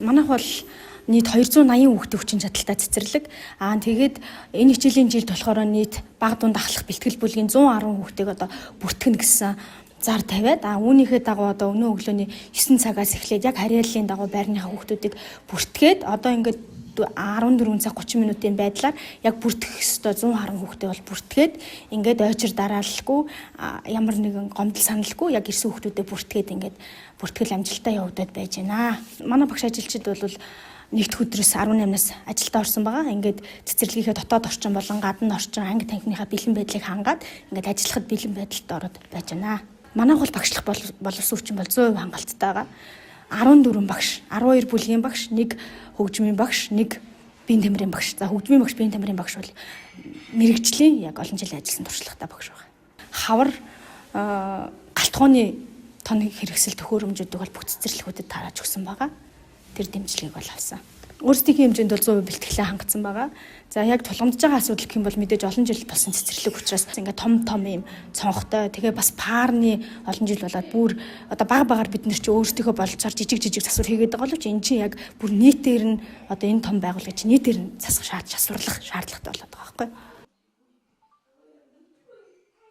Манайх бол нийт 280 хүүхдийн хүчин чадалтай цэцэрлэг. Тэгээд энэ хичээлийн жилд болохоор нийт бага дунд ахлах бэлтгэл бүлгийн 110 хүүхдийг одоо бүртгэнэ гэсэн зар тавиад үүнийхээ дагуу одоо өнөө өглөөний 9 цагаас эхлээд яг харьяаллын дагуу байрныхаа хүүхдүүдийг бүртгээд одоо ингээд 14 цаг 30 минутын байдлаар яг бүртгэх ёстой 110 хүүхдээ бол бүртгээд ингээд ойчир дараалалгүй ямар нэгэн гомдол саналгүй яг ирсэн хүүхдүүдэд бүртгээд ингээд бүртгэл амжилттай явагдаад байж байна. Манай багш ажилчид бол нэгд өдрөөс 18-наас ажилдаа орсон байгаа. Ингээд цэцэрлэгийнхээ дотоод орчин болон гадна орчин анги танхимынхаа бэлэн байдлыг хангаад ингээд ажиллахад бэлэн байдалд ороод байж байна. Манайх бол багшлах боловсон хүчин бол 100% хангалттай байгаа. 14 багш, 12 бүлгийн багш, 1 хөгжмийн багш, 1 биеийн тамирын багш. За хөгжмийн багш, биеийн тамирын багш бол мэрэгжлийн яг олон жил ажилласан туршлагатай багш байна. Хавар галтгооны тон хэрэгсэл төхөөрөмжүүдийг бол бүх цэцэрлэгүүдэд тарааж өгсөн байгаа. Тэр дэмжлэгийг бол авсан. Өөрсдийнхээ хэмжээнд бол 100% бэлтгэлээ хангацсан байгаа. За яг тулгамдж байгаа асуудал гэх юм бол мэдээж олон жил болсон цэцэрлэг учраас ингээд том юм цонхтой тэгээ бас паарны олон жил болоод бүр одоо багаар бид нар чи өөрсдийнхөө болцоор жижиг засвар хийгээд байгаа л чи эн чинь яг бүр нийтээр нь одоо энэ том байгууллага чи нийтээр нь засах шаардлагатай болоод байгаа байхгүй.